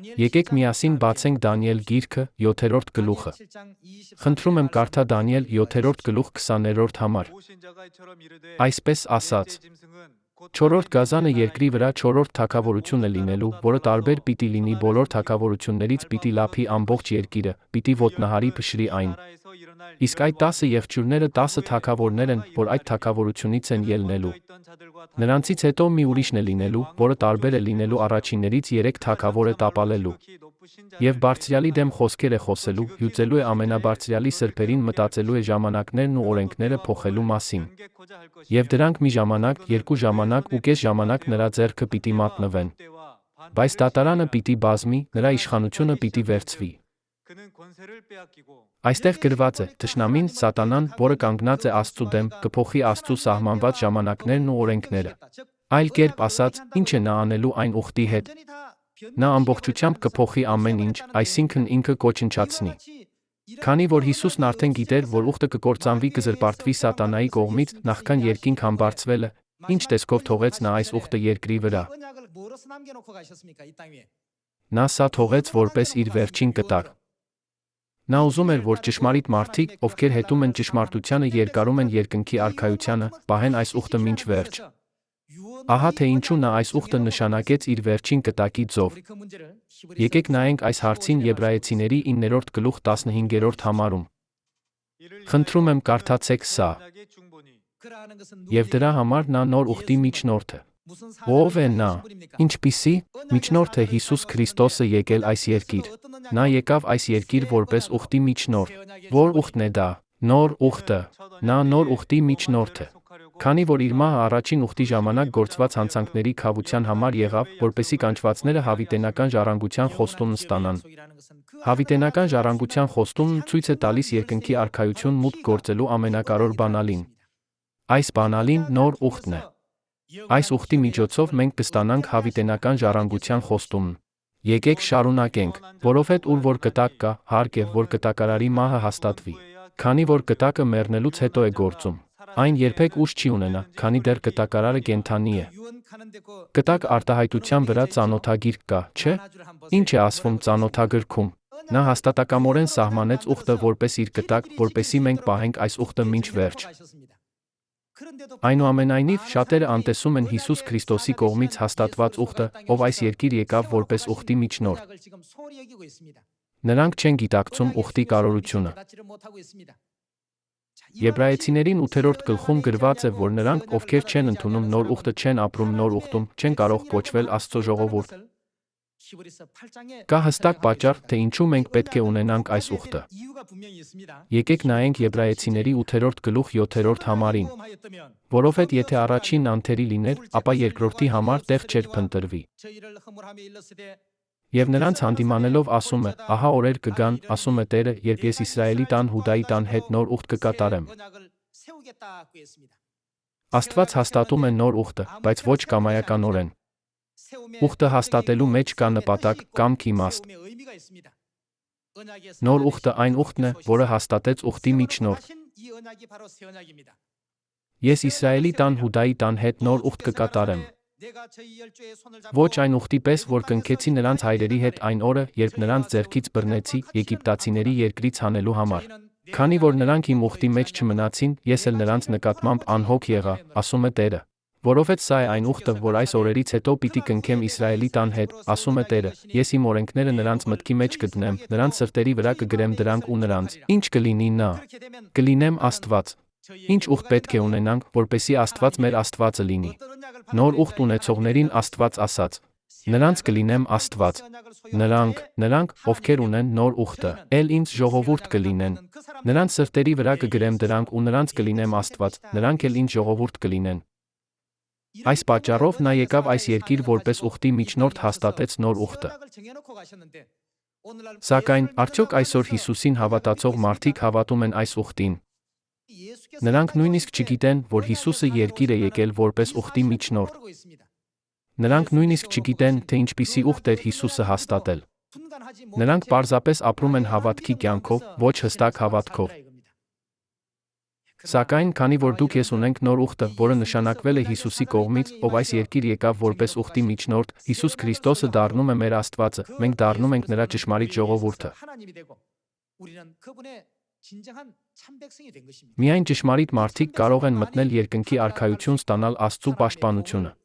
Եկեք միասին բացենք Դանիել գիրքը 7-րդ գլուխը։ Խնդրում եմ կարդա Դանիել 7-րդ գլուխ 20-րդ համար։ Այսպես ասաց. Չորրորդ գազանը երկրի վրա չորրորդ թագավորությունը լինելու, որը տարբեր պիտի լինի բոլոր թագավորություններից պիտի լափի ամբողջ երկիրը, պիտի ոտնահարի փշրի այն։ Իսկ այդ 10 եղջյուրները 10 թագավորներ են, որ այդ թագավորությունից են ելնելու։ Նրանցից հետո մի ուրիշն է լինելու, որը տարբեր է լինելու առաջիններից 3 թագավորը տապալելու։ Եվ Բարձրյալի դեմ խոսքեր է խոսելու, հյուծելու է ամենաբարձրյալի սրբերին, մտածելու է ժամանակներն ու օրենքները փոխելու մասին։ Եվ դրանք մի ժամանակ, երկու ժամանակ ու կես ժամանակ նրա ձեռքը պիտի մատնվեն։ Բայց դատարանը պիտի բազմի, նրա իշխանությունը պիտի վերցվի։ Այստեղ գրված է. թշնամին, սատանան, որը կանգնած է Աստծու դեմ, կփոխի Աստծու սահմանված ժամանակներն ու օրենքները։ Այլ կերպ ասած, ինչ է նա անելու այն ուխտի հետ։ Նա ամբողջությամբ կփոխի ամեն ինչ, այսինքն ինքը կոչնչացնի։ Քանի որ Հիսուսն արդեն գիտեր, որ ուխտը կկործանվի, կզրպարտվի սատանայի կողմից, նախքան երկինք համբարձվելը, ինչ տեսքով թողեց նա այս ուխտը երկրի վրա։ Նա սա թողեց որպես իր վերջին կտակ։ Նա ուզում էր, որ ճշմարիտ մարդիկ, ովքեր հետում են ճշմարտությանը, երկարում են երկնքի արքայությանը, պահեն այս ուխտը մինչ վերջ։ Ահա թե ինչու նա այս ուխտը նշանակեց իր վերջին կտակի ձով։ Եկեք նայենք այս հարցին Եբրայեցիների 9-րդ գլուխ 15-րդ համարում։ Խնդրում եմ կարդացեք սա։ Եվ դրա համար նա նոր ուխտի միջնորդ է։ Ո՞վ է նա։ Ինչպիսի միջնորդ է Հիսուս Քրիստոսը եկել այս երկիր։ Նա եկավ այս երկիր որպես ուխտի միջնորդ։ Որ ուխտն է դա։ Նոր ուխտը։ Նա նոր ուխտի միջնորդ է։ Քանի որ իր մահը առաջին ուխտի ժամանակ գործված հանցանքների քավության համար եղավ, որպեսզի կանչվածները հավիտենական ժառանգության խոստումն ստանան։ Հավիտենական ժառանգության խոստումն ցույց է տալիս երկնքի արքայություն մուտք գործելու ամենակարևոր բանալին։ Այս բանալին նոր ուխտն է։ Այս ուխտի միջոցով մենք կստանանք հավիտենական ժառանգության խոստումն։ Եկեք շարունակենք, որովհետև ուր որ կտակ կա, հարկ է, որ կտակարարի մահը հաստատվի։ Քանի որ կտակը մեռնելուց հետո է գործում, այն երբեք ուժ չի ունենա, քանի դեռ կտակարարը կենդանի է։ Կտակ արտահայտության վրա ծանոթագիր կա, չէ՞։ Ինչ է ասվում ծանոթագրքում։ Նա հաստատակամորեն սահմանեց ուխտը որպես իր կտակ, որպեսզի մենք պահենք այս ուխտը մինչ վերջ։ Այնուամենայնիվ, շատերը անտեսում են Հիսուս Քրիստոսի կողմից հաստատված ուխտը, ով այս երկիր եկավ որպես ուխտի միջնորդ։ Նրանք չեն գիտակցում ուխտի կարևորությունը։ Եբրայեցիներին 8-րդ գլխում գրված է, որ նրանք, ովքեր չեն ընդունում նոր ուխտը, չեն ապրում նոր ուխտում, չեն կարող կոչվել Աստծո ժողովուրդ։ Կա հստակ պատճառ, թե ինչու մենք պետք է ունենանք այս ուխտը։ Եկեք նայենք Եբրայեցիների 8-րդ գլուխ 7-րդ համարին։ Որովհետև եթե առաջինն անթերի լիներ, ապա երկրորդի համար տեղ չէր փնտրվի։ Եվ նրանց հանդիմանելով ասում է. ահա օրեր կգան, ասում է Տերը, երբ ես Իսրայելի տան, Հուդայի տան հետ նոր ուխտ կկատարեմ։ Աստված հաստատում է նոր ուխտը, բայց ոչ կամայականորեն։ Ուխտը հաստատելու մեջ կա նպատակ, կամք, իմաստ։ Նոր ուխտը այն ուխտն է, որը հաստատեց ուխտի միջնորդ։ Ես Իսրայելի տան, Հուդայի տան հետ նոր ուխտ կկատարեմ։ Ոչ այն ուխտի պես, որ կնքեցի նրանց հայրերի հետ այն օրը, երբ նրանց ձեռքից բռնեցի Եգիպտացիների երկրից հանելու համար։ Քանի որ նրանք իմ ուխտի մեջ չմնացին, ես էլ նրանց նկատմամբ անհոգ եղա, ասում է Տերը։ Որովհետև սա է այն ուխտը, որ այս օրերից հետո պիտի կնքեմ Իսրայելի տան հետ, ասում է Տերը, ես իմ օրենքները նրանց մտքի մեջ կդնեմ, նրանց սրտերի վրա կգրեմ դրանք ու նրանց, ինչ կլինի նա։ Կլինեմ Աստված։ Ինչ ուխտ պետք է ունենանք, որպեսզի Աստված մեր Աստվածը լինի։ Նոր ուխտ ունեցողներին Աստված ասաց. նրանց կլինեմ Աստված։ Նրանք, ովքեր ունեն նոր ուխտը, էլ ինձ ժողովուրդ կլինեն։ Նրանց սրտերի վրա կգրեմ դրանք ու նրանց կլինեմ Աստված, նրանք էլ ինձ ժողովուրդ կլինեն։ Այս պատճառով նա եկավ այս երկիր որպես ուխտի միջնորդ հաստատեց նոր ուխտը։ Սակայն, արդյոք այսօր Հիսուսին հավատացող մարդիկ հավատում են այս ուխտին։ Նրանք նույնիսկ չգիտեն, որ Հիսուսը երկիր է եկել որպես ուխտի միջնորդ։ Նրանք նույնիսկ չգիտեն, թե ինչպիսի ուխտ էր Հիսուսը հաստատել։ Նրանք պարզապես ապրում են հավատքի կյանքով, ոչ հստակ հավատքով։ Սակայն, քանի որ դուք ես ունենք նոր ուխտը, որը նշանակվել է Հիսուսի կողմից, ով այս երկիր եկավ որպես ուխտի միջնորդ, Հիսուս Քրիստոսը դառնում է մեր Աստվածը, մենք դառնում ենք նրա ճշմարիտ ժողովուրդը։ Միայն ճշմարիտ մարդիկ կարող են մտնել երկնքի արքայություն ստանալ Աստծու պաշտպանությունը։